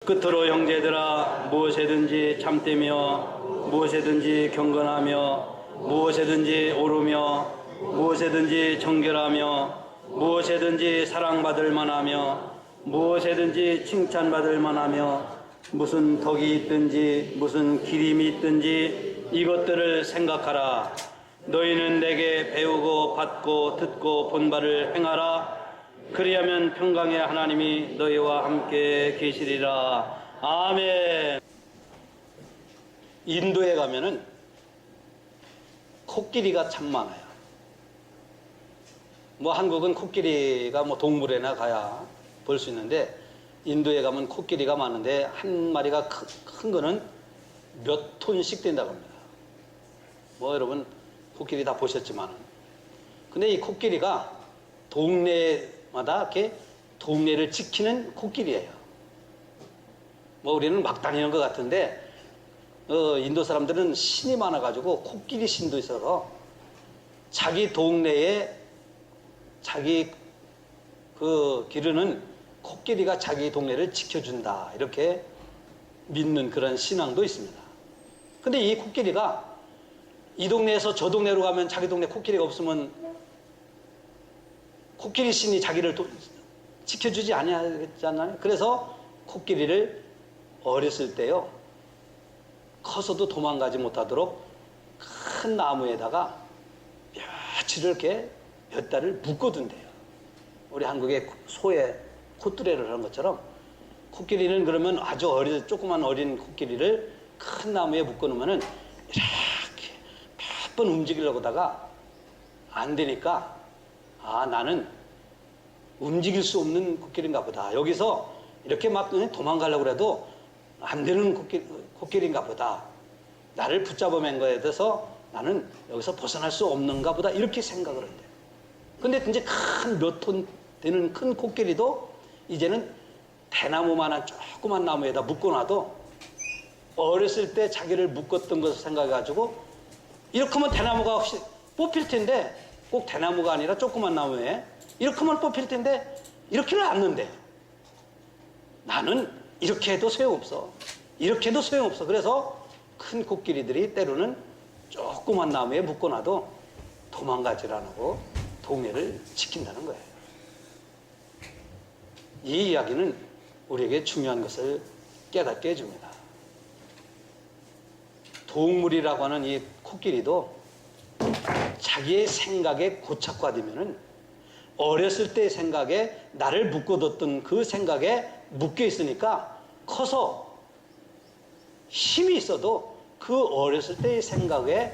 끝으로 형제들아, 무엇이든지 참되며 무엇이든지 경건하며 무엇이든지 오르며 무엇이든지 정결하며 무엇이든지 사랑받을 만하며 무엇이든지 칭찬받을 만하며 무슨 덕이 있든지 무슨 기림이 있든지 이것들을 생각하라. 너희는 내게 배우고 받고 듣고 본 바를 행하라. 그리하면 평강의 하나님이 너희와 함께 계시리라. 아멘. 인도에 가면은 코끼리가 참 많아요. 뭐 한국은 코끼리가 뭐 동물원에 가야 볼 수 있는데 인도에 가면 코끼리가 많은데 한 마리가 큰 거는 몇 톤씩 된다고 합니다. 뭐 여러분 코끼리 다 보셨지만은. 근데 이 코끼리가 동네마다 이렇게 동네를 지키는 코끼리예요. 뭐 우리는 막 다니는 것 같은데 인도 사람들은 신이 많아가지고 코끼리 신도 있어서 자기 동네에 자기 기르는 코끼리가 자기 동네를 지켜준다 이렇게 믿는 그런 신앙도 있습니다. 근데 이 코끼리가 이 동네에서 저 동네로 가면 자기 동네 코끼리가 없으면 코끼리 신이 자기를 지켜주지 않잖아요. 그래서 코끼리를 어렸을 때요 커서도 도망가지 못하도록 큰 나무에다가 며칠을 이렇게 몇 달을 묶어둔대요. 우리 한국의 소에 콧뚜레를 하는 것처럼 코끼리는 그러면 아주 조그만 어린 코끼리를 큰 나무에 묶어놓으면은 이렇게 몇 번 움직이려고 하다가 안 되니까 나는 움직일 수 없는 코끼리인가 보다. 여기서 이렇게 막 도망가려고 해도 안 되는 코끼리인가 보다. 나를 붙잡아맨 거에 대해서 나는 여기서 벗어날 수 없는가 보다. 이렇게 생각을 한대요. 근데 이제 몇 톤 되는 큰 코끼리도 이제는 대나무만한 조그만 나무에다 묶어놔도 어렸을 때 자기를 묶었던 것을 생각해가지고 이렇게 하면 대나무가 혹시 뽑힐 텐데 꼭 대나무가 아니라 조그만 나무에 이렇게 하면 뽑힐 텐데 이렇게는 않는데 나는 이렇게 해도 소용없어. 이렇게 해도 소용없어. 그래서 큰 코끼리들이 때로는 조그만 나무에 묶어놔도 도망가질 안 하고 동네를 지킨다는 거예요. 이 이야기는 우리에게 중요한 것을 깨닫게 해줍니다. 동물이라고 하는 이 코끼리도 자기의 생각에 고착화되면은 어렸을 때의 생각에 나를 묶어뒀던 그 생각에 묶여 있으니까 커서 힘이 있어도 그 어렸을 때의 생각에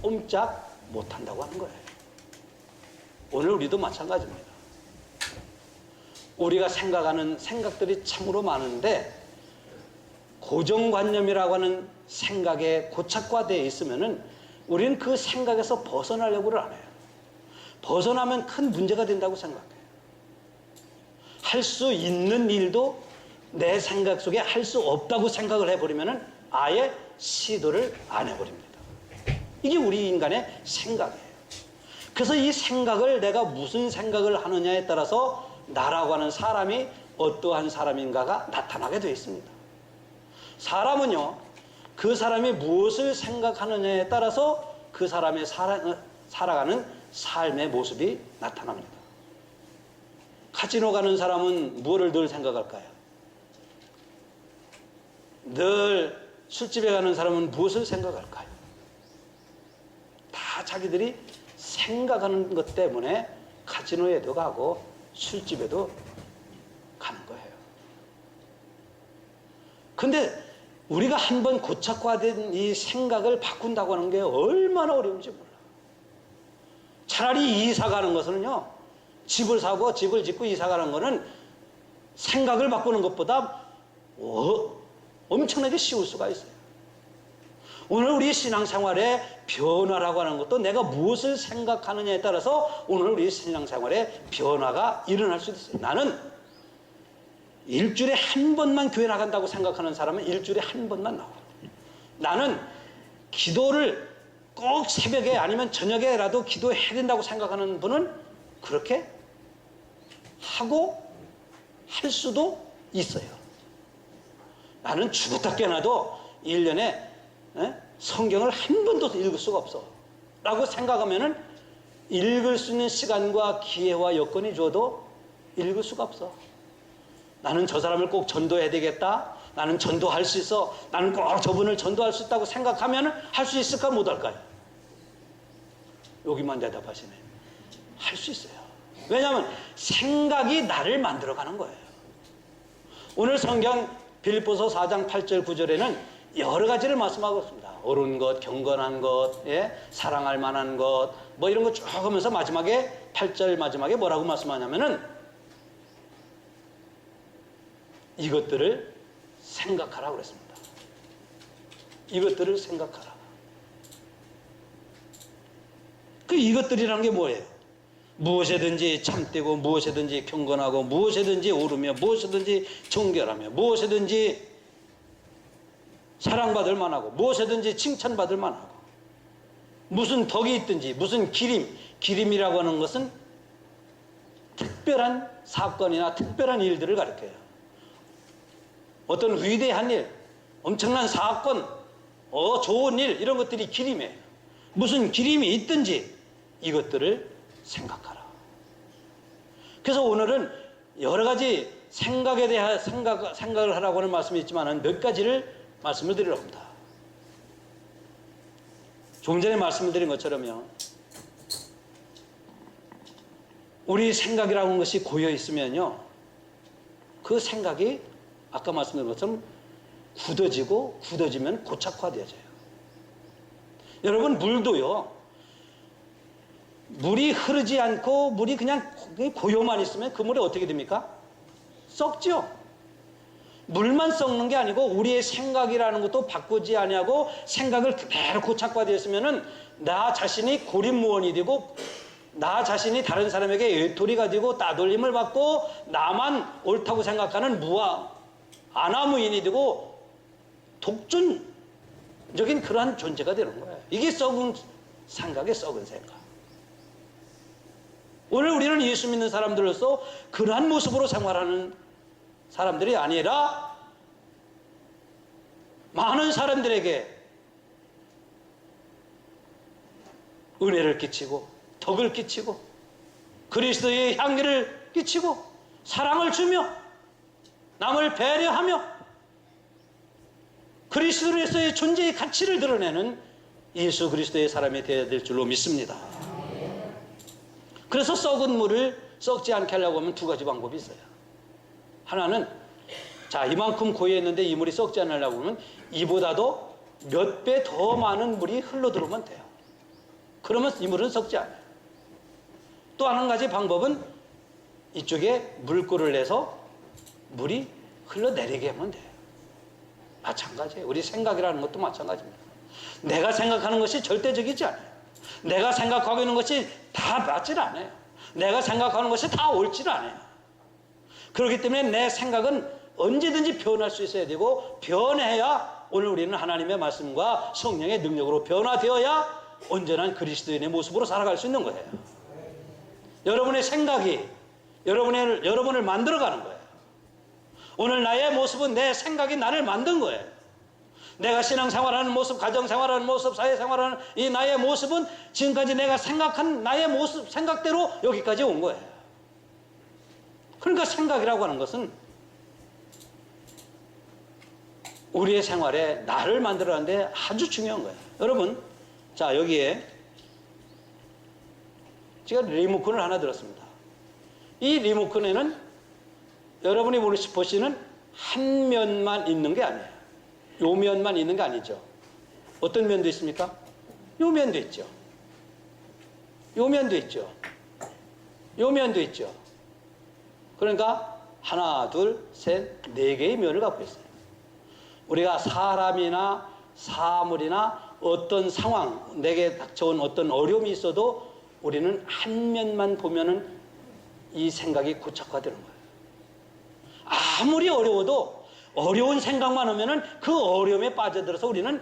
꼼짝 못한다고 하는 거예요. 오늘 우리도 마찬가지입니다. 우리가 생각하는 생각들이 참으로 많은데 고정관념이라고 하는 생각에 고착화되어 있으면은 우리는 그 생각에서 벗어나려고를 안 해요. 벗어나면 큰 문제가 된다고 생각해요. 할 수 있는 일도 내 생각 속에 할 수 없다고 생각을 해버리면은 아예 시도를 안 해버립니다. 이게 우리 인간의 생각이에요. 그래서 이 생각을 내가 무슨 생각을 하느냐에 따라서 나라고 하는 사람이 어떠한 사람인가가 나타나게 되어 있습니다. 사람은요, 그 사람이 무엇을 생각하느냐에 따라서 그 사람의 살아가는 삶의 모습이 나타납니다. 카지노 가는 사람은 무엇을 늘 생각할까요? 늘 술집에 가는 사람은 무엇을 생각할까요? 다 자기들이 생각하는 것 때문에 카지노에도 가고 술집에도 가는 거예요. 근데 우리가 한번 고착화된 이 생각을 바꾼다고 하는 게 얼마나 어려운지 몰라. 차라리 이사 가는 것은요, 집을 사고 집을 짓고 이사 가는 거는 생각을 바꾸는 것보다 엄청나게 쉬울 수가 있어요. 오늘 우리 신앙생활의 변화라고 하는 것도 내가 무엇을 생각하느냐에 따라서 오늘 우리 신앙생활의 변화가 일어날 수 있어요. 나는 일주일에 한 번만 교회 나간다고 생각하는 사람은 일주일에 한 번만 나와. 나는 기도를 꼭 새벽에 아니면 저녁에라도 기도해야 된다고 생각하는 분은 그렇게 하고 할 수도 있어요. 나는 죽었다 깨어나도 1년에 성경을 한 번도 읽을 수가 없어 라고 생각하면은 읽을 수 있는 시간과 기회와 여건이 줘도 읽을 수가 없어. 나는 저 사람을 꼭 전도해야 되겠다, 나는 전도할 수 있어, 나는 꼭 저분을 전도할 수 있다고 생각하면 할 수 있을까 못할까요? 여기만 대답하시네. 할 수 있어요. 왜냐하면 생각이 나를 만들어가는 거예요. 오늘 성경 빌립보서 4장 8절 9절에는 여러 가지를 말씀하고 있습니다. 옳은 것, 경건한 것, 사랑할 만한 것, 뭐 이런 거 쭉 하면서 마지막에 8절 마지막에 뭐라고 말씀하냐면은 이것들을 생각하라고 그랬습니다. 이것들을 생각하라. 그 이것들이라는 게 뭐예요? 무엇이든지 참되고 무엇이든지 경건하고 무엇이든지 옳으며 무엇이든지 정결하며 무엇이든지 사랑받을 만하고 무엇이든지 칭찬받을 만하고 무슨 덕이 있든지 무슨 기림이라고 하는 것은 특별한 사건이나 특별한 일들을 가리켜요. 어떤 위대한 일, 엄청난 사건, 좋은 일 이런 것들이 기림이에요. 무슨 기림이 있든지 이것들을 생각하라. 그래서 오늘은 여러 가지 생각에 대한 생각을 하라고 하는 말씀이 있지만 몇 가지를 말씀을 드리려고 합니다. 조금 전에 말씀을 드린 것처럼요, 우리 생각이라고 하는 것이 고여 있으면요, 그 생각이 아까 말씀드린 것처럼 굳어지면 고착화되어져요. 여러분, 물도요, 물이 흐르지 않고 물이 그냥 고요만 있으면 그 물이 어떻게 됩니까? 썩죠. 물만 썩는 게 아니고 우리의 생각이라는 것도 바꾸지 아니하고 생각을 그대로 고착화되었으면은 나 자신이 고립무원이 되고 나 자신이 다른 사람에게 외톨이가 되고 따돌림을 받고 나만 옳다고 생각하는 아나무인이 되고 독존적인 그러한 존재가 되는 거예요. 이게 썩은 생각의 썩은 생각. 오늘 우리는 예수 믿는 사람들로서 그러한 모습으로 생활하는 사람들이 아니라 많은 사람들에게 은혜를 끼치고 덕을 끼치고 그리스도의 향기를 끼치고 사랑을 주며 남을 배려하며 그리스도로서의 존재의 가치를 드러내는 예수 그리스도의 사람이 되어야 될 줄로 믿습니다. 그래서 썩은 물을 썩지 않게 하려고 하면 두 가지 방법이 있어요. 하나는 자, 이만큼 고여있는데 이 물이 썩지 않으려고 하면 이보다도 몇 배 더 많은 물이 흘러들어오면 돼요. 그러면 이 물은 썩지 않아요. 또 한 가지 방법은 이쪽에 물꼬를 내서 물이 흘러내리게 하면 돼요. 마찬가지예요. 우리 생각이라는 것도 마찬가지입니다. 내가 생각하는 것이 절대적이지 않아요. 내가 생각하고 있는 것이 다 맞질 않아요. 내가 생각하는 것이 다 옳질 않아요. 그렇기 때문에 내 생각은 언제든지 변할 수 있어야 되고 변해야 오늘 우리는 하나님의 말씀과 성령의 능력으로 변화되어야 온전한 그리스도인의 모습으로 살아갈 수 있는 거예요. 여러분의 생각이 여러분을 만들어가는 거예요. 오늘 나의 모습은 내 생각이 나를 만든 거예요. 내가 신앙생활하는 모습, 가정생활하는 모습, 사회생활하는 이 나의 모습은 지금까지 내가 생각한 나의 모습, 생각대로 여기까지 온 거예요. 그러니까 생각이라고 하는 것은 우리의 생활에 나를 만들어가는데 아주 중요한 거예요. 여러분, 자, 여기에 제가 리모컨을 하나 들었습니다. 이 리모컨에는 여러분이 보시는 한 면만 있는 게 아니에요. 요 면만 있는 게 아니죠. 어떤 면도 있습니까? 요 면도 있죠. 요 면도 있죠. 요 면도 있죠. 그러니까 하나, 둘, 셋, 네 개의 면을 갖고 있어요. 우리가 사람이나 사물이나 어떤 상황, 내게 닥쳐온 어떤 어려움이 있어도 우리는 한 면만 보면은 이 생각이 고착화되는 거예요. 아무리 어려워도 어려운 생각만 하면은 그 어려움에 빠져들어서 우리는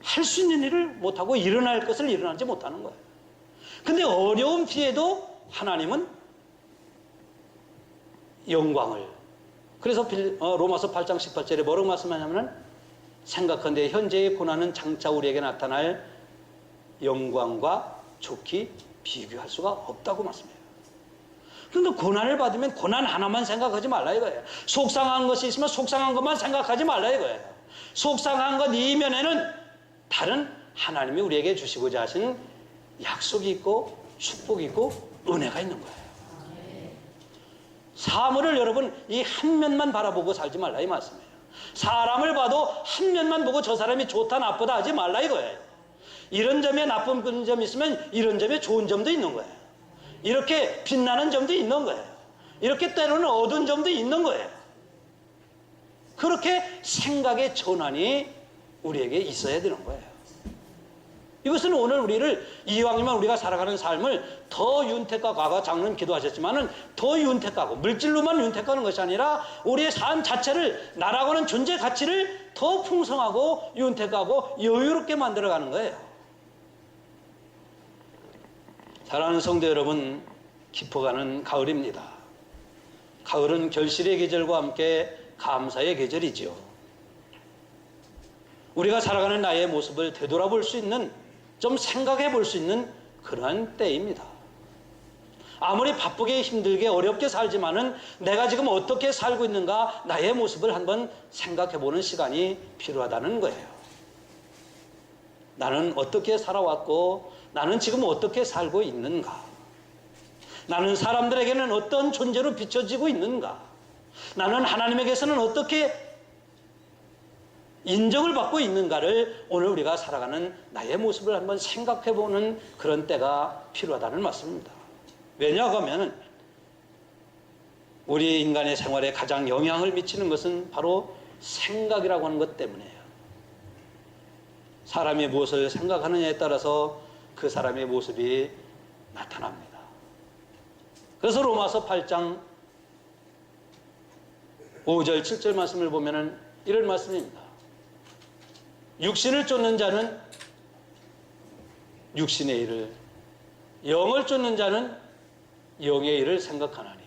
할 수 있는 일을 못하고 일어날 것을 일어나지 못하는 거예요. 근데 어려움 뒤에도 하나님은 영광을, 그래서 로마서 8장 18절에 뭐라고 말씀하냐면 생각한데 현재의 고난은 장차 우리에게 나타날 영광과 좋게 비교할 수가 없다고 말씀해요. 그런데 고난을 받으면 고난 하나만 생각하지 말라 이거예요. 속상한 것이 있으면 속상한 것만 생각하지 말라 이거예요. 속상한 것 이면에는 다른 하나님이 우리에게 주시고자 하신 약속이 있고 축복이 있고 은혜가 있는 거예요. 사물을 여러분 이 한 면만 바라보고 살지 말라 이 말씀이에요. 사람을 봐도 한 면만 보고 저 사람이 좋다 나쁘다 하지 말라 이거예요. 이런 점에 나쁜 점이 있으면 이런 점에 좋은 점도 있는 거예요. 이렇게 빛나는 점도 있는 거예요. 이렇게 때로는 어두운 점도 있는 거예요. 그렇게 생각의 전환이 우리에게 있어야 되는 거예요. 이것은 오늘 우리를 이왕이면 우리가 살아가는 삶을 더 윤택과 과거 장로님 기도하셨지만은 더 윤택하고 물질로만 윤택하는 것이 아니라 우리의 삶 자체를 나라고는 존재 가치를 더 풍성하고 윤택하고 여유롭게 만들어가는 거예요. 사랑하는 성도 여러분, 깊어가는 가을입니다. 가을은 결실의 계절과 함께 감사의 계절이지요. 우리가 살아가는 나의 모습을 되돌아볼 수 있는, 좀 생각해 볼 수 있는 그러한 때입니다. 아무리 바쁘게 힘들게 어렵게 살지만은 내가 지금 어떻게 살고 있는가 나의 모습을 한번 생각해 보는 시간이 필요하다는 거예요. 나는 어떻게 살아왔고 나는 지금 어떻게 살고 있는가? 나는 사람들에게는 어떤 존재로 비춰지고 있는가? 나는 하나님에게서는 어떻게 인정을 받고 있는가를 오늘 우리가 살아가는 나의 모습을 한번 생각해 보는 그런 때가 필요하다는 말씀입니다. 왜냐하고 하면 우리 인간의 생활에 가장 영향을 미치는 것은 바로 생각이라고 하는 것 때문이에요. 사람이 무엇을 생각하느냐에 따라서 그 사람의 모습이 나타납니다. 그래서 로마서 8장 5절 7절 말씀을 보면 이런 말씀입니다. 육신을 쫓는 자는 육신의 일을, 영을 쫓는 자는 영의 일을 생각하나니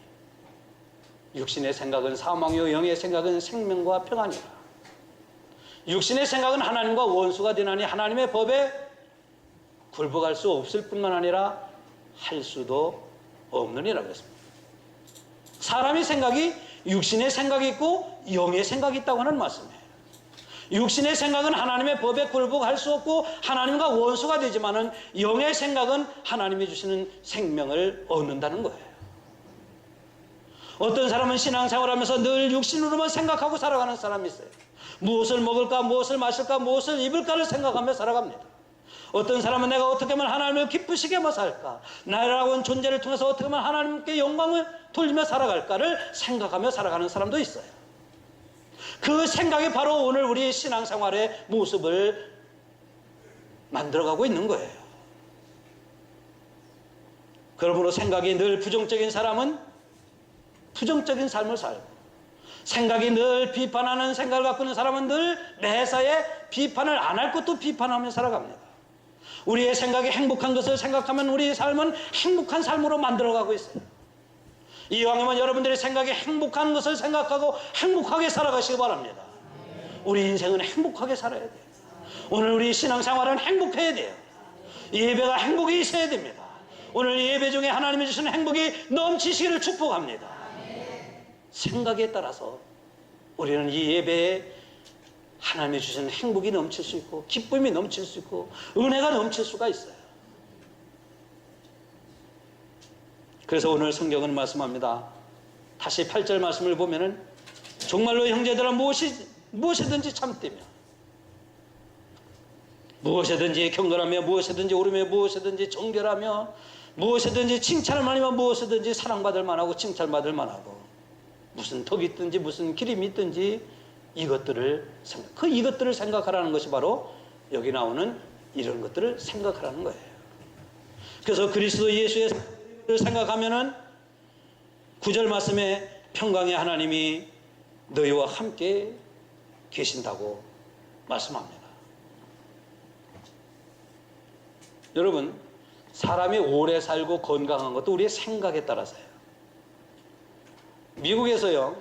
육신의 생각은 사망이요 영의 생각은 생명과 평안이라. 육신의 생각은 하나님과 원수가 되나니 하나님의 법에 굴복할 수 없을 뿐만 아니라 할 수도 없느니라 그랬습니다. 사람의 생각이 육신의 생각이 있고 영의 생각이 있다고 하는 말씀이에요. 육신의 생각은 하나님의 법에 굴복할 수 없고 하나님과 원수가 되지만은 영의 생각은 하나님이 주시는 생명을 얻는다는 거예요. 어떤 사람은 신앙생활하면서 늘 육신으로만 생각하고 살아가는 사람이 있어요. 무엇을 먹을까, 무엇을 마실까, 무엇을 입을까를 생각하며 살아갑니다. 어떤 사람은 내가 어떻게 하면 하나님을 기쁘시게 하며 살까, 나라고 하는 존재를 통해서 어떻게 하면 하나님께 영광을 돌리며 살아갈까를 생각하며 살아가는 사람도 있어요. 그 생각이 바로 오늘 우리 신앙생활의 모습을 만들어가고 있는 거예요. 그러므로 생각이 늘 부정적인 사람은 부정적인 삶을 살고, 생각이 늘 비판하는 생각을 갖고 있는 사람은 늘 매사에 비판을 안 할 것도 비판하며 살아갑니다. 우리의 생각이 행복한 것을 생각하면 우리의 삶은 행복한 삶으로 만들어가고 있어요. 이왕이면 여러분들의 생각이 행복한 것을 생각하고 행복하게 살아가시기 바랍니다. 우리 인생은 행복하게 살아야 돼요. 오늘 우리 신앙생활은 행복해야 돼요. 예배가 행복이 있어야 됩니다. 오늘 예배 중에 하나님이 주시는 행복이 넘치시기를 축복합니다. 생각에 따라서 우리는 이 예배에 하나님이 주시는 행복이 넘칠 수 있고 기쁨이 넘칠 수 있고 은혜가 넘칠 수가 있어요. 그래서 오늘 성경은 말씀합니다. 다시 8절 말씀을 보면은 정말로 형제들아 무엇이든지 참되며 무엇이든지 경건하며 무엇이든지 오르며 무엇이든지 정결하며 무엇이든지 칭찬을 많으며 무엇이든지 사랑받을 만하고 칭찬받을 만하고 무슨 덕이 있든지 무슨 기림이 있든지 이것들을 생각하라는 것이 바로 여기 나오는 이런 것들을 생각하라는 거예요. 그래서 그리스도 예수의 생각하면은 9절 말씀에 평강의 하나님이 너희와 함께 계신다고 말씀합니다. 여러분, 사람이 오래 살고 건강한 것도 우리의 생각에 따라서요. 미국에서요,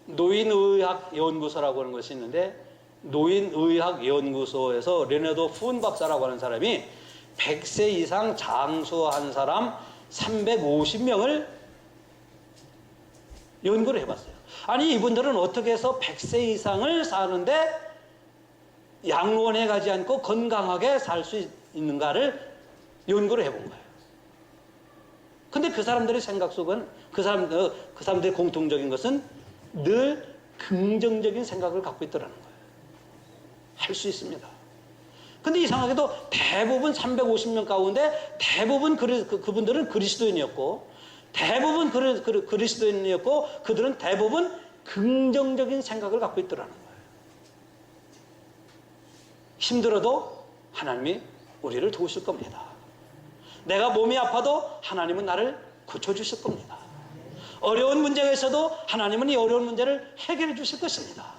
노인의학연구소라고 하는 것이 있는데, 노인의학연구소에서 레네도 푼 박사라고 하는 사람이 100세 이상 장수한 사람 350명을 연구를 해봤어요. 아니, 이분들은 어떻게 해서 100세 이상을 사는데 양로원에 가지 않고 건강하게 살 수 있는가를 연구를 해본 거예요. 근데 그 사람들의 생각 속은, 그 사람들의 공통적인 것은 늘 긍정적인 생각을 갖고 있더라는 거예요. 할 수 있습니다. 근데 이상하게도 대부분 350명 가운데 대부분 그분들은 그리스도인이었고, 대부분 그리스도인이었고, 그들은 대부분 긍정적인 생각을 갖고 있더라는 거예요. 힘들어도 하나님이 우리를 도우실 겁니다. 내가 몸이 아파도 하나님은 나를 고쳐주실 겁니다. 어려운 문제가 있어도 하나님은 이 어려운 문제를 해결해 주실 것입니다.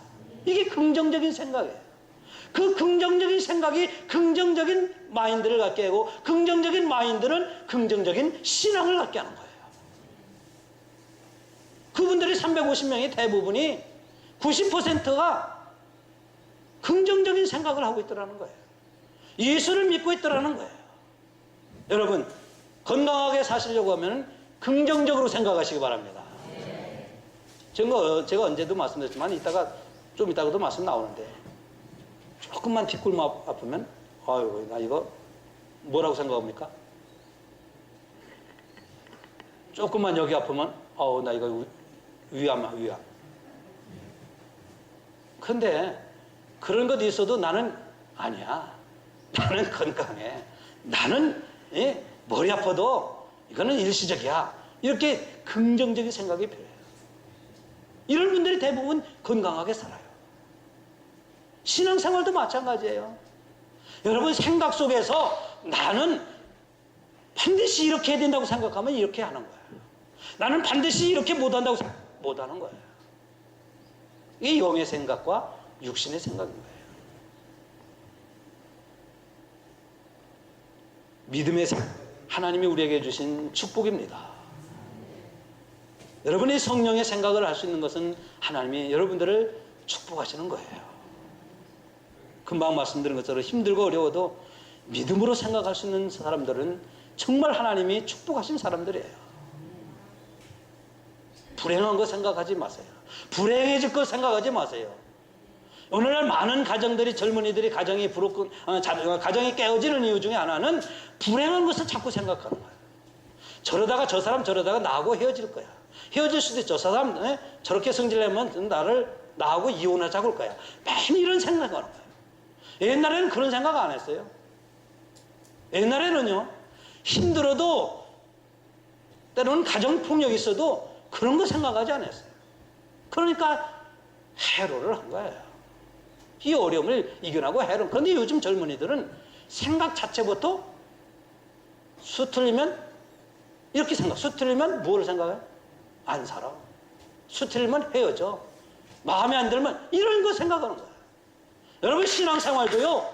이게 긍정적인 생각이에요. 그 긍정적인 생각이 긍정적인 마인드를 갖게 하고, 긍정적인 마인드는 긍정적인 신앙을 갖게 하는 거예요. 그분들이 350명이 대부분이 90%가 긍정적인 생각을 하고 있더라는 거예요. 예수를 믿고 있더라는 거예요. 여러분, 건강하게 사시려고 하면 긍정적으로 생각하시기 바랍니다. 제가 언제도 말씀드렸지만 좀 이따가도 말씀 나오는데, 조금만 뒷골 아프면 아유, 나 이거 뭐라고 생각합니까? 조금만 여기 아프면 나 이거 위암. 근데 그런 것 있어도 나는 아니야. 나는 건강해. 나는 머리 아파도 이거는 일시적이야. 이렇게 긍정적인 생각이 필요해요. 이런 분들이 대부분 건강하게 살아요. 신앙생활도 마찬가지예요. 여러분, 생각 속에서 나는 반드시 이렇게 해야 된다고 생각하면 이렇게 하는 거예요. 나는 반드시 이렇게 못한다고 생각하면 못하는 거예요. 이게 영의 생각과 육신의 생각인 거예요. 믿음의 생각, 하나님이 우리에게 주신 축복입니다. 여러분이 성령의 생각을 할 수 있는 것은 하나님이 여러분들을 축복하시는 거예요. 금방 말씀드린 것처럼 힘들고 어려워도 믿음으로 생각할 수 있는 사람들은 정말 하나님이 축복하신 사람들이에요. 불행한 거 생각하지 마세요. 불행해질 거 생각하지 마세요. 오늘날 많은 가정들이, 젊은이들이 가정이 가정이 깨어지는 이유 중에 하나는 불행한 것을 자꾸 생각하는 거예요. 저러다가 저 사람 저러다가 나하고 헤어질 거야. 헤어질 수도 있죠. 저 사람 저렇게 성질내면 나하고 이혼하자고 할 거야. 매일 이런 생각을 하는 거예요. 옛날에는 그런 생각 안 했어요. 옛날에는요, 힘들어도 때로는 가정폭력이 있어도 그런 거 생각하지 않았어요. 그러니까 해로를 한 거예요. 이 어려움을 이겨나고 해로. 그런데 요즘 젊은이들은 생각 자체부터 수틀리면 이렇게 수틀리면 뭐를 생각해요? 안 살아. 수틀리면 헤어져. 마음에 안 들면 이런 거 생각하는 거예요. 여러분, 신앙생활도요,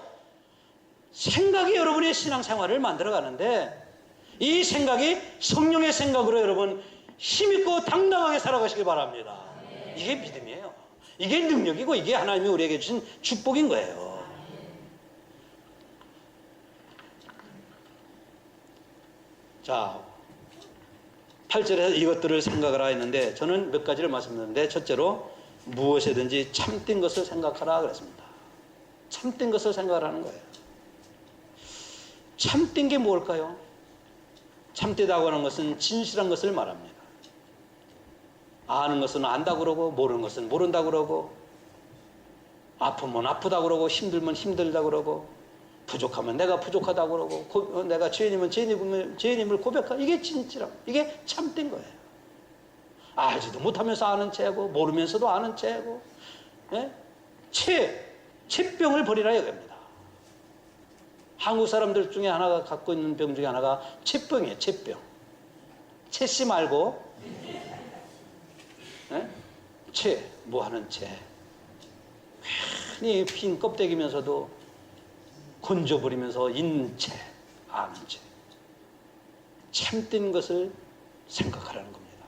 생각이 여러분의 신앙생활을 만들어가는데, 이 생각이 성령의 생각으로 여러분 힘있고 당당하게 살아가시길 바랍니다. 이게 믿음이에요. 이게 능력이고, 이게 하나님이 우리에게 주신 축복인 거예요. 자, 8절에서 이것들을 생각하라 했는데, 저는 몇 가지를 말씀드렸는데, 첫째로 무엇이든지 참된 것을 생각하라 그랬습니다. 참된 것을 생각하라는 거예요. 참된 게 뭘까요? 참되다고 하는 것은 진실한 것을 말합니다. 아는 것은 안다고 그러고, 모르는 것은 모른다고 그러고, 아프면 아프다고 그러고, 힘들면 힘들다고 그러고, 부족하면 내가 부족하다고 그러고, 내가 죄인이면 죄인임을 고백하고, 이게 진실함, 이게 참된 거예요. 알지도 못하면서 아는 체고, 모르면서도 아는 체고, 체병을 버리라 이겁니다. 한국 사람들 중에 하나가 갖고 있는 병 중에 하나가 체병이에요. 체병. 채씨 말고 뭐 하는 채. 괜히 핀 껍데기면서도 건져버리면서 있는 채, 아는 채. 참된 것을 생각하라는 겁니다.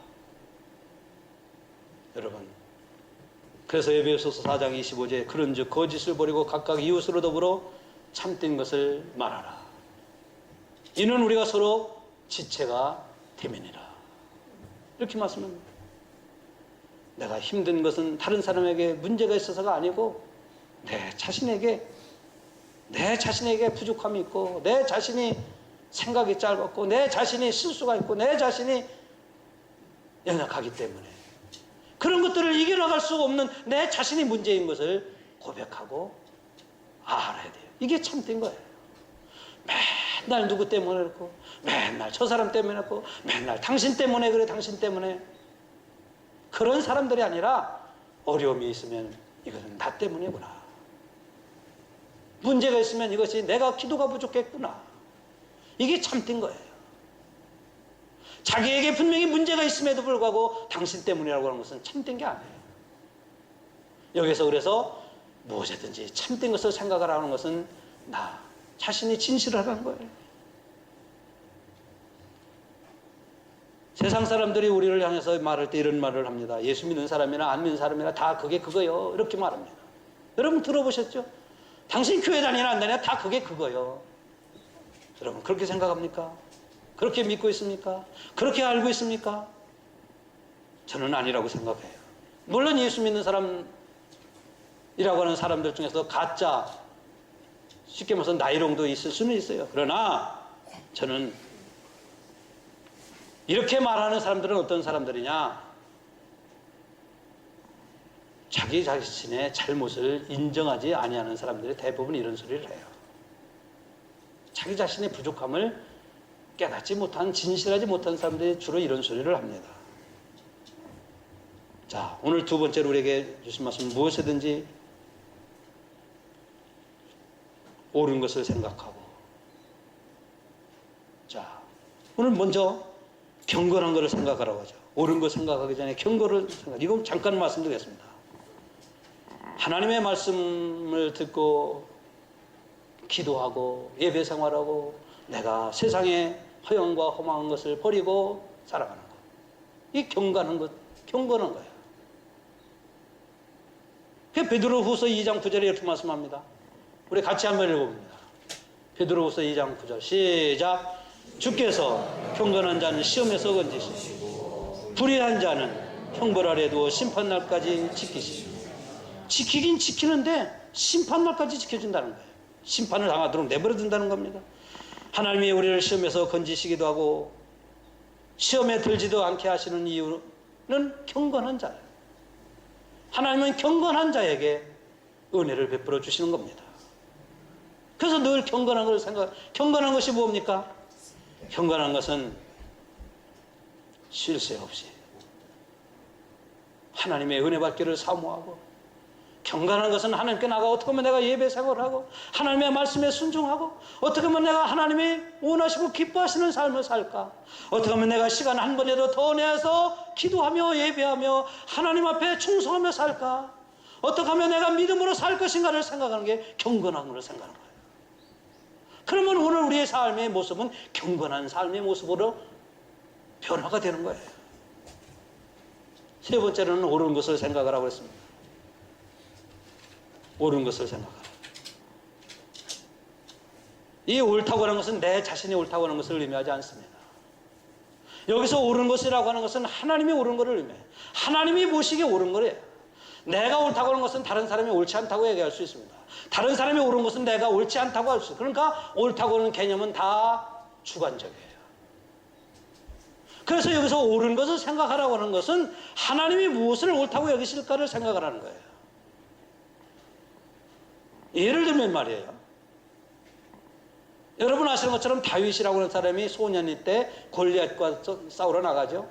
여러분, 그래서 에베소서 4장 25절에 그런즉 거짓을 버리고 각각 이웃으로 더불어 참된 것을 말하라. 이는 우리가 서로 지체가 됨이니라. 이렇게 말씀합니다. 내가 힘든 것은 다른 사람에게 문제가 있어서가 아니고 내 자신에게 부족함이 있고 내 자신이 생각이 짧았고 내 자신이 실수가 있고 내 자신이 연약하기 때문에 그런 것들을 이겨나갈 수 없는 내 자신이 문제인 것을 고백하고 알아야 돼요. 이게 참된 거예요. 맨날 누구 때문에 그렇고 맨날 저 사람 때문에 그렇고 맨날 당신 때문에 그래 당신 때문에 그런 사람들이 아니라 어려움이 있으면 이것은 나 때문이구나. 문제가 있으면 이것이 내가 기도가 부족했구나. 이게 참된 거예요. 자기에게 분명히 문제가 있음에도 불구하고 당신 때문이라고 하는 것은 참된 게 아니에요. 여기서 그래서 무엇이든지 참된 것을 생각하라는 것은 나 자신이 진실하라는 거예요. 세상 사람들이 우리를 향해서 말할 때 이런 말을 합니다. 예수 믿는 사람이나 안 믿는 사람이나 다 그게 그거요. 이렇게 말합니다. 여러분 들어보셨죠? 당신 교회 다니나 안 다니나 다 그게 그거요. 여러분 그렇게 생각합니까? 그렇게 믿고 있습니까? 그렇게 알고 있습니까? 저는 아니라고 생각해요. 물론 예수 믿는 사람이라고 하는 사람들 중에서 가짜, 쉽게 말해서 나이롱도 있을 수는 있어요. 그러나 저는 이렇게 말하는 사람들은 어떤 사람들이냐? 자기 자신의 잘못을 인정하지 아니하는 사람들이 대부분 이런 소리를 해요. 자기 자신의 부족함을 깨닫지 못한, 진실하지 못한 사람들이 주로 이런 소리를 합니다. 자, 오늘 두 번째로 우리에게 주신 말씀, 무엇이든지 옳은 것을 생각하고. 자, 오늘 먼저 경건한 것을 생각하라고 하죠. 옳은 것 생각하기 전에 경건을 생각. 이건 잠깐 말씀드리겠습니다. 하나님의 말씀을 듣고 기도하고 예배 생활하고 내가 세상의 허영과 험한 것을 버리고 살아가는 것. 이 경건한 거예요. 베드로후서 2장 9절에 이렇게 말씀합니다. 우리 같이 한번 읽어봅니다. 베드로후서 2장 9절 시작. 주께서 경건한 자는 시험에서 건지시고 불의한 자는 형벌 아래 두어 심판날까지 지키시고. 지키긴 지키는데 심판날까지 지켜준다는 거예요. 심판을 당하도록 내버려둔다는 겁니다. 하나님이 우리를 시험에서 건지시기도 하고 시험에 들지도 않게 하시는 이유는 경건한 자예요. 하나님은 경건한 자에게 은혜를 베풀어 주시는 겁니다. 그래서 늘 경건한 것을 경건한 것이 뭡니까? 경건한 것은 쉴 새 없이 하나님의 은혜 받기를 사모하고, 경건한 것은 하나님께 나가 어떻게 하면 내가 예배 생활하고 하나님의 말씀에 순종하고 어떻게 하면 내가 하나님이 원하시고 기뻐하시는 삶을 살까, 어떻게 하면 내가 시간 한 번이라도 더 내서 기도하며 예배하며 하나님 앞에 충성하며 살까, 어떻게 하면 내가 믿음으로 살 것인가를 생각하는 게 경건한 것을 생각하는 거예요. 그러면 오늘 우리의 삶의 모습은 경건한 삶의 모습으로 변화가 되는 거예요. 세 번째로는 옳은 것을 생각하라고 했습니다. 옳은 것을 생각하라. 이 옳다고 하는 것은 내 자신이 옳다고 하는 것을 의미하지 않습니다. 여기서 옳은 것이라고 하는 것은 하나님이 옳은 것을 의미해요. 하나님이 보시기에 옳은 거래요. 내가 옳다고 하는 것은 다른 사람이 옳지 않다고 얘기할 수 있습니다. 다른 사람이 옳은 것은 내가 옳지 않다고 할 수 있어요. 그러니까 옳다고 하는 개념은 다 주관적이에요. 그래서 여기서 옳은 것을 생각하라고 하는 것은 하나님이 무엇을 옳다고 여기실까를 생각하라는 거예요. 예를 들면 말이에요. 여러분 아시는 것처럼 다윗이라고 하는 사람이 소년일 때 골리앗과 싸우러 나가죠.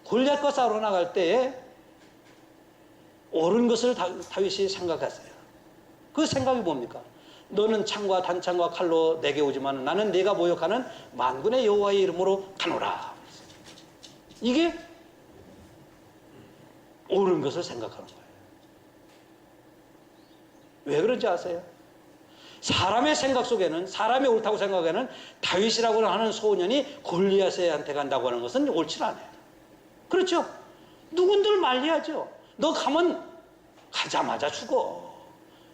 골리앗과 싸우러 나갈 때에 옳은 것을 다윗이 생각했어요. 그 생각이 뭡니까? 너는 창과 단창과 칼로 내게 오지만 나는 네가 모욕하는 만군의 여호와의 이름으로 가노라. 이게 옳은 것을 생각하는 거예요. 왜 그런지 아세요? 사람의 생각 속에는, 사람이 옳다고 생각하는 다윗이라고 하는 소년이 골리앗한테 간다고 하는 것은 옳지 않아요. 그렇죠? 누군들 말리하죠. 너 가면 가자마자 죽어.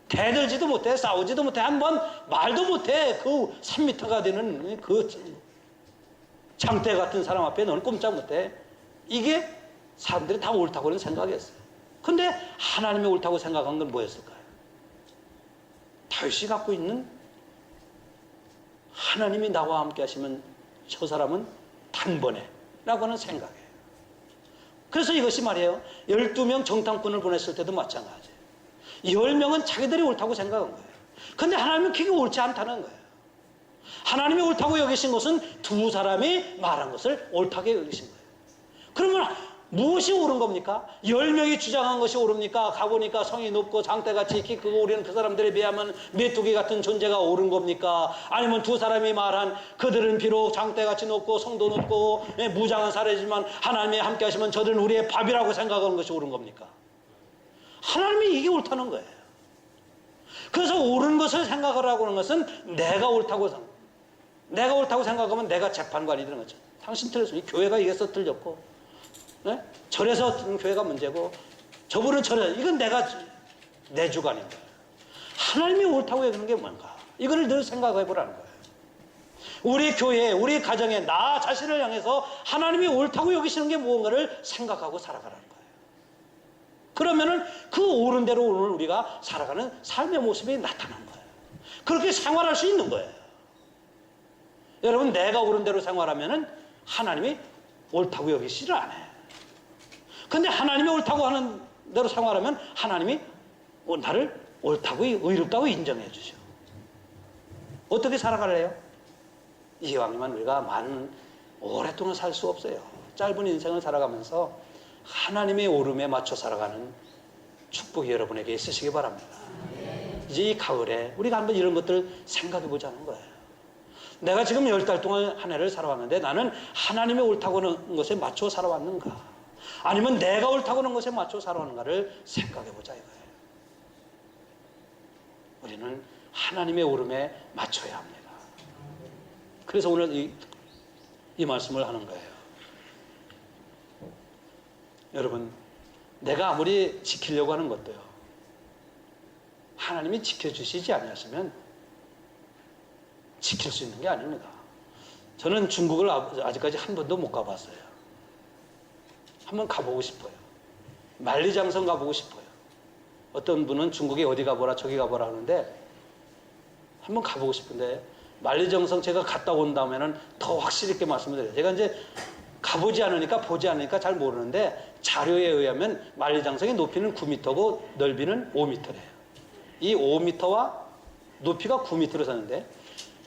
대들지도 못해, 싸우지도 못해, 한번 말도 못해. 그 3m가 되는 그 장대 같은 사람 앞에 너는 꼼짝 못해. 이게 사람들이 다 옳다고는 생각했어요. 근데 하나님이 옳다고 생각한 건 뭐였을까요? 다윗이 갖고 있는 하나님이 나와 함께 하시면 저 사람은 단번에 라고 하는 생각이에요. 그래서 이것이 말이에요, 12명 정탐꾼을 보냈을 때도 마찬가지예요. 10명은 자기들이 옳다고 생각한 거예요. 근데 하나님은 그게 옳지 않다는 거예요. 하나님이 옳다고 여기신 것은 두 사람이 말한 것을 옳다게 여기신 거예요. 그러면 무엇이 옳은 겁니까? 10명이 주장한 것이 옳습니까? 가보니까 성이 높고 장대같이 키 크고 우리는 그 사람들에 비하면 메뚜기 같은 존재가 옳은 겁니까? 아니면 두 사람이 말한 그들은 비록 장대같이 높고 성도 높고 무장한 사례지만 하나님이 함께 하시면 저들은 우리의 밥이라고 생각하는 것이 옳은 겁니까? 하나님이 이게 옳다는 거예요. 그래서 옳은 것을 생각하라고 하는 것은 내가 옳다고 생각하면 내가 재판관이 되는 거죠. 당신 틀렸어. 이 교회가 이래서 틀렸고, 네? 저래서 교회가 문제고, 저분은 저래. 이건 내 주관인 거예요. 하나님이 옳다고 여기는 게 뭔가? 이거를 늘 생각해 보라는 거예요. 우리 교회, 우리 가정에 나 자신을 향해서 하나님이 옳다고 여기시는 게 무언가를 생각하고 살아가라는 거예요. 그러면은 그 옳은 대로 오늘 우리가 살아가는 삶의 모습이 나타난 거예요. 그렇게 생활할 수 있는 거예요. 여러분, 내가 옳은 대로 생활하면은 하나님이 옳다고 여기시를 안 해요. 근데 하나님이 옳다고 하는 대로 생활하면 하나님이 나를 옳다고, 의롭다고 인정해 주죠. 어떻게 살아갈래요? 이왕이면 우리가 오랫동안 살 수 없어요. 짧은 인생을 살아가면서 하나님의 오름에 맞춰 살아가는 축복이 여러분에게 있으시기 바랍니다. 이제 이 가을에 우리가 한번 이런 것들을 생각해 보자는 거예요. 내가 지금 10달 동안 한 해를 살아왔는데 나는 하나님의 옳다고 하는 것에 맞춰 살아왔는가? 아니면 내가 옳다고 하는 것에 맞춰 살아왔는가를 생각해 보자 이거예요. 우리는 하나님의 오름에 맞춰야 합니다. 그래서 오늘 이 말씀을 하는 거예요. 여러분, 내가 아무리 지키려고 하는 것도요, 하나님이 지켜주시지 아니하시면 지킬 수 있는 게 아닙니다. 저는 중국을 아직까지 한 번도 못 가봤어요. 한번 가보고 싶어요. 만리장성 가보고 싶어요. 어떤 분은 중국에 어디 가보라 저기 가보라 하는데 한번 가보고 싶은데, 만리장성 제가 갔다 온 다음에는 더 확실히 있게 말씀을 드려요. 제가 이제 가보지 않으니까 보지 않으니까 잘 모르는데, 자료에 의하면 만리장성의 높이는 9m고 넓이는 5m래요. 이 5m와 높이가 9m로 사는데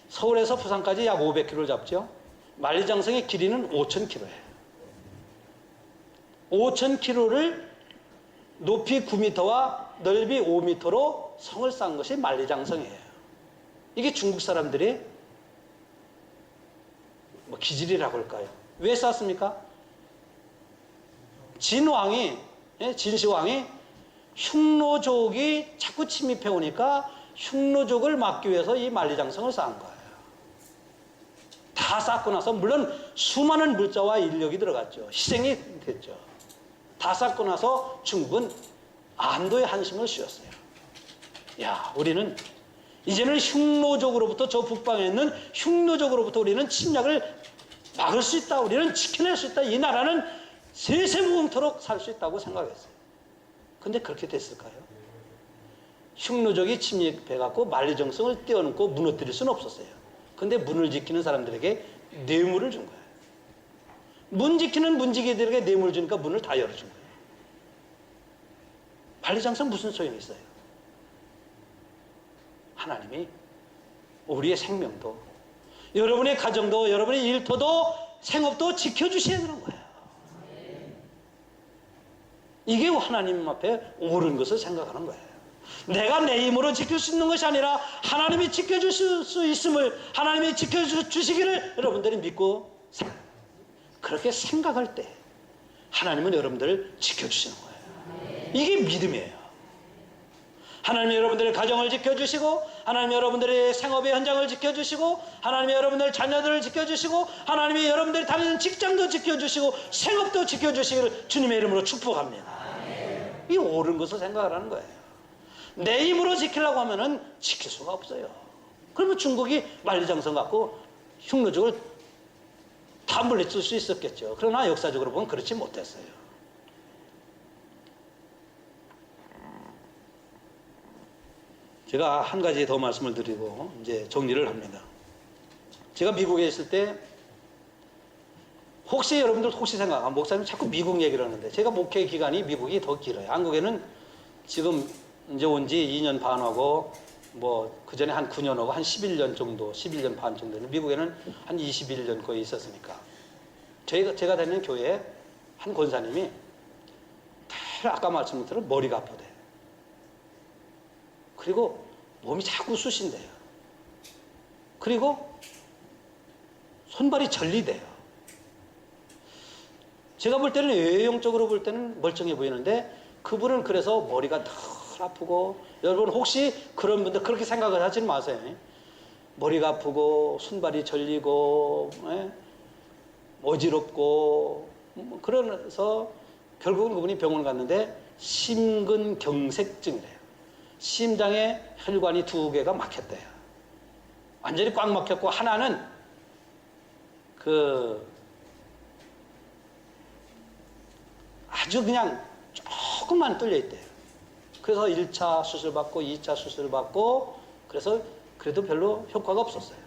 서울에서 부산까지 약 500km를 잡죠. 만리장성의 길이는 5,000km예요. 5,000km를 높이 9m와 넓이 5m로 성을 쌓은 것이 만리장성이에요. 이게 중국 사람들이 기질이라고 할까요? 왜 쌓았습니까? 진시황이 흉노족이 자꾸 침입해 오니까 흉노족을 막기 위해서 이 만리장성을 쌓은 거예요. 다 쌓고 나서 물론 수많은 물자와 인력이 들어갔죠. 희생이 됐죠. 다 쌓고 나서 중국은 안도의 한숨을 쉬었어요. 야, 우리는 이제는 흉노족으로부터, 저 북방에 있는 흉노족으로부터 우리는 침략을 막을 수 있다. 우리는 지켜낼 수 있다. 이 나라는 세세무궁토록 살 수 있다고 생각했어요. 근데 그렇게 됐을까요? 흉노족이 침입해갖고 만리장성을 떼어놓고 무너뜨릴 수는 없었어요. 근데 문을 지키는 사람들에게 뇌물을 준 거예요. 문 지키는 문지기들에게 뇌물을 주니까 문을 다 열어준 거예요. 만리장성 무슨 소용이 있어요? 하나님이 우리의 생명도, 여러분의 가정도, 여러분의 일터도, 생업도 지켜주셔야 되는 거예요. 이게 하나님 앞에 옳은 것을 생각하는 거예요. 내가 내 힘으로 지킬 수 있는 것이 아니라 하나님이 지켜주실 수 있음을, 하나님이 지켜주시기를 여러분들이 믿고 그렇게 생각할 때 하나님은 여러분들을 지켜주시는 거예요. 이게 믿음이에요. 하나님이 여러분들의 가정을 지켜주시고, 하나님이 여러분들의 생업의 현장을 지켜주시고, 하나님이 여러분들의 자녀들을 지켜주시고, 하나님이 여러분들이 다니는 직장도 지켜주시고, 생업도 지켜주시기를 주님의 이름으로 축복합니다. 이 옳은 것을 생각하라는 거예요. 내 힘으로 지키려고 하면은 지킬 수가 없어요. 그러면 중국이 만리장성 갖고 흉노족을 다 물리칠 수 있었겠죠. 그러나 역사적으로 보면 그렇지 못했어요. 제가 한 가지 더 말씀을 드리고 이제 정리를 합니다. 제가 미국에 있을 때 혹시 여러분들 혹시 생각하면 목사님 자꾸 미국 얘기를 하는데 제가 목회 기간이 미국이 더 길어요. 한국에는 지금 이제 온 지 2년 반하고 뭐 그전에 한 9년하고 한 11년 정도 11년 반 정도는 미국에는 한 21년 거의 있었으니까 제가 다니는 교회에 한 권사님이 아까 말씀드린 대로 머리가 아프대. 그리고 몸이 자꾸 쑤신대요. 그리고 손발이 절리대요. 제가 볼 때는 외형적으로 볼 때는 멀쩡해 보이는데 그분은 그래서 머리가 늘 아프고, 여러분 혹시 그런 분들 그렇게 생각을 하지 마세요. 머리가 아프고 손발이 절리고 어지럽고 그러면서 결국은 그분이 병원 갔는데 심근경색증이래요. 심장에 혈관이 2개가 막혔대요. 완전히 꽉 막혔고 하나는 아주 그냥 조금만 뚫려 있대요. 그래서 1차 수술 받고 2차 수술 받고 그래서 그래도 별로 효과가 없었어요.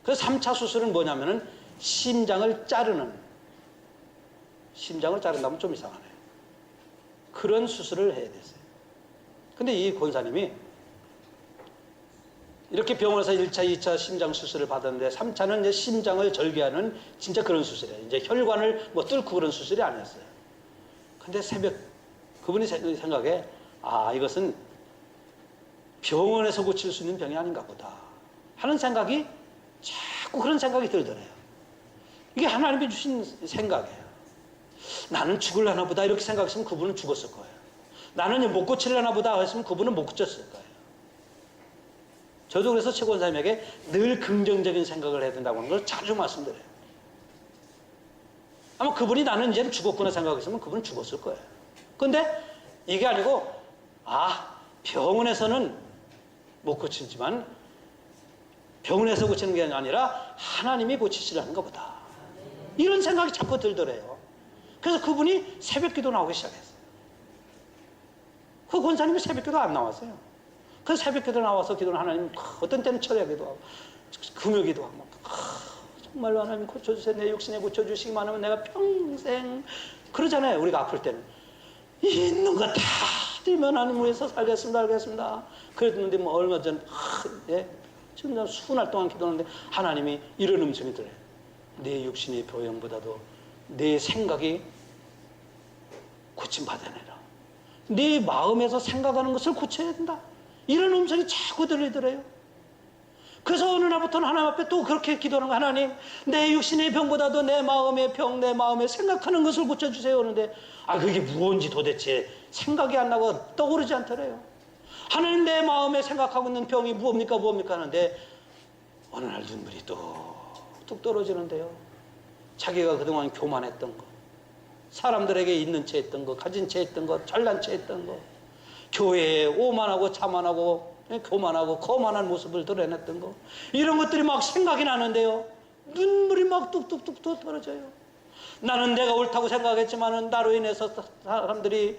그래서 3차 수술은 뭐냐면은 심장을 자른다면 좀 이상하네요. 그런 수술을 해야 됐어요. 근데 이 권사님이 이렇게 병원에서 1차, 2차 심장 수술을 받았는데 3차는 이제 심장을 절개하는 진짜 그런 수술이에요. 이제 혈관을 뭐 뚫고 그런 수술이 아니었어요. 근데 그분이 생각에 이것은 병원에서 고칠 수 있는 병이 아닌가 보다 하는 생각이 자꾸 그런 생각이 들더래요. 이게 하나님이 주신 생각이에요. 나는 죽을려나 보다 이렇게 생각했으면 그분은 죽었을 거예요. 나는 못 고칠려나 보다 했으면 그분은 못 고쳤을 거예요. 저도 그래서 최 권사님에게 늘 긍정적인 생각을 해야 된다고 하는 걸 자주 말씀드려요. 아마 그분이 나는 이제는 죽었구나 생각했으면 그분은 죽었을 거예요. 근데 이게 아니고 병원에서는 못 고치지만 병원에서 고치는 게 아니라 하나님이 고치시라는가 보다. 이런 생각이 자꾸 들더래요. 그래서 그분이 새벽기도 나오기 시작했어요. 그 권사님이 새벽기도 안 나왔어요. 그 새벽기도 나와서 기도는 하나님 어떤 때는 철야기도 하고 금요기도 하고 정말로 하나님 고쳐주세요. 내 육신에 고쳐주시기만 하면 내가 평생 그러잖아요. 우리가 아플 때는 있는 거 다 들면 하나님 위해서 살겠습니다. 그랬는데 뭐 얼마 전 지금 수날 동안 기도하는데 하나님이 이런 음성이 들어요. 내 육신의 교양보다도 내 생각이 고침받아내라. 네 마음에서 생각하는 것을 고쳐야 된다. 이런 음성이 자꾸 들리더래요. 그래서 어느 날부터는 하나님 앞에 또 그렇게 기도하는 거예요. 하나님, 내 육신의 병보다도 내 마음의 병, 내 마음에 생각하는 것을 고쳐주세요. 그런데 그게 무언지 도대체 생각이 안 나고 떠오르지 않더래요. 하나님, 내 마음에 생각하고 있는 병이 무엇입니까 하는데 어느 날 눈물이 뚝뚝 떨어지는데요. 자기가 그동안 교만했던 거, 사람들에게 있는 채 했던 거, 가진 채 했던 거, 잘난 채 했던 거, 교회에 오만하고 자만하고 교만하고 거만한 모습을 드러냈던 거, 이런 것들이 막 생각이 나는데요. 눈물이 막 뚝뚝뚝 떨어져요. 나는 내가 옳다고 생각했지만은 나로 인해서 사람들이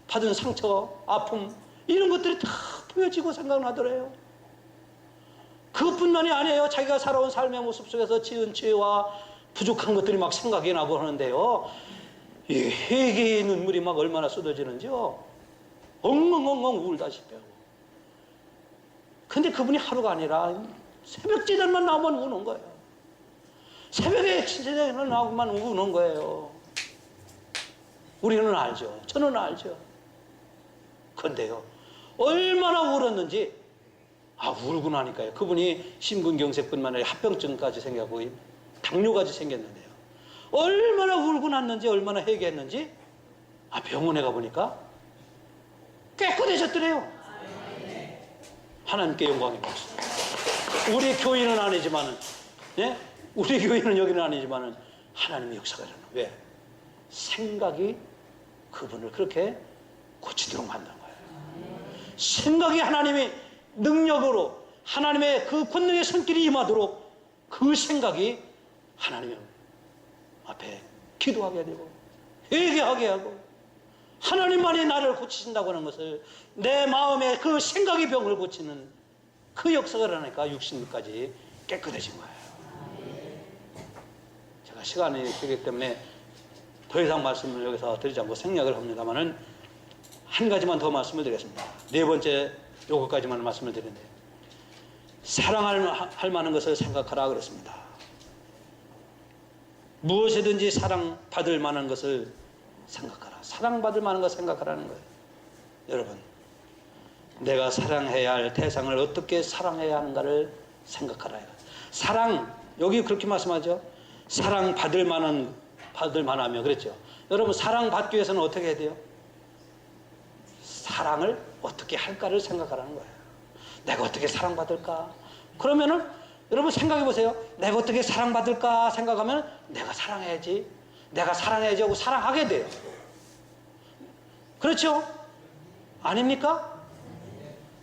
받은 상처, 아픔, 이런 것들이 다 보여지고 생각나더래요. 그것뿐만이 아니에요. 자기가 살아온 삶의 모습 속에서 지은 죄와 부족한 것들이 막 생각이 나고 하는데요. 이 회개의 눈물이 막 얼마나 쏟아지는지요. 엉엉엉엉 울다시피 하고. 근데 그분이 하루가 아니라 새벽 제단만 나오면 우는 거예요. 새벽에 제단만 나오면 우는 거예요. 우리는 알죠. 저는 알죠. 근데요, 얼마나 울었는지, 울고 나니까요. 그분이 심근경색뿐만 아니라 합병증까지 생겼고 당뇨까지 생겼는데요. 얼마나 울고 났는지, 얼마나 회개했는지, 병원에 가보니까 깨끗해졌더래요. 하나님께 영광이 받습니다. 우리 교인은 아니지만은, 우리 교인은 여기는 아니지만은 하나님의 역사가 일어나. 왜? 생각이 그분을 그렇게 고치도록 만든 거예요. 생각이 하나님의 능력으로 하나님의 그 권능의 손길이 임하도록 그 생각이 하나님 앞에 기도하게 되고 회개하게 하고 하나님만이 나를 고치신다고 하는 것을 내 마음에 그 생각의 병을 고치는 그 역사가 일어나니까 육신까지 깨끗해진 거예요. 제가 시간이 되기 때문에 더 이상 말씀을 여기서 드리지 않고 생략을 합니다만은 한 가지만 더 말씀을 드리겠습니다. 네 번째 요것까지만 말씀을 드리는데 사랑할 만한 것을 생각하라 그랬습니다. 무엇이든지 사랑받을 만한 것을 생각하라. 사랑받을 만한 것을 생각하라는 거예요. 여러분, 내가 사랑해야 할 대상을 어떻게 사랑해야 하는가를 생각하라. 사랑, 여기 그렇게 말씀하죠. 사랑받을 만하며 그랬죠. 여러분, 사랑받기 위해서는 어떻게 해야 돼요? 사랑을 어떻게 할까를 생각하라는 거예요. 내가 어떻게 사랑받을까? 그러면은 여러분 생각해 보세요. 내가 어떻게 사랑받을까 생각하면 내가 사랑해야지. 내가 사랑해야지 하고 사랑하게 돼요. 그렇죠? 아닙니까?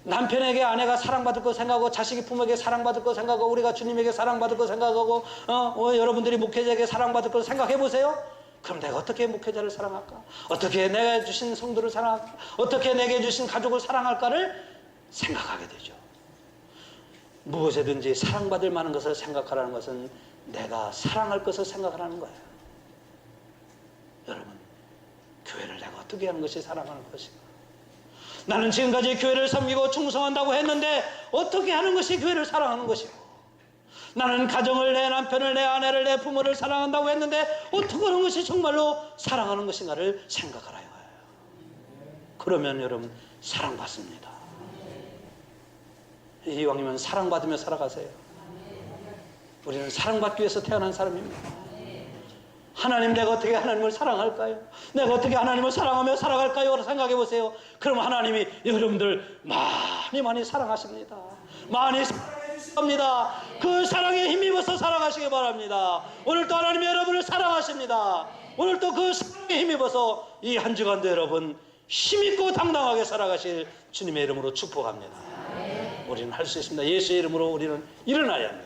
남편에게 아내가 사랑받을 거 생각하고 자식이 부모에게 사랑받을 거 생각하고 우리가 주님에게 사랑받을 거 생각하고 여러분들이 목회자에게 사랑받을 거 생각해 보세요. 그럼 내가 어떻게 목회자를 사랑할까? 어떻게 내가 주신 성도를 사랑할까? 어떻게 내게 주신 가족을 사랑할까를 생각하게 되죠. 무엇이든지 사랑받을 만한 것을 생각하라는 것은 내가 사랑할 것을 생각하라는 거예요. 여러분, 교회를 내가 어떻게 하는 것이 사랑하는 것인가? 나는 지금까지 교회를 섬기고 충성한다고 했는데 어떻게 하는 것이 교회를 사랑하는 것이고, 나는 가정을, 내 남편을, 내 아내를, 내 부모를 사랑한다고 했는데 어떻게 하는 것이 정말로 사랑하는 것인가를 생각하라 이거예요. 그러면 여러분 사랑받습니다. 이왕이면 사랑받으며 살아가세요. 우리는 사랑받기 위해서 태어난 사람입니다. 하나님, 내가 어떻게 하나님을 사랑할까요? 내가 어떻게 하나님을 사랑하며 살아갈까요? 생각해 보세요. 그럼 하나님이 여러분들 많이 사랑하십니다. 많이 사랑해 주십니다. 그 사랑에 힘입어서 살아가시기 바랍니다. 오늘도 하나님이 여러분을 사랑하십니다. 오늘도 그 사랑에 힘입어서 이 한 주간도 여러분 힘있고 당당하게 살아가실 주님의 이름으로 축복합니다. 우리는 할 수 있습니다. 예수의 이름으로 우리는 일어나야 합니다.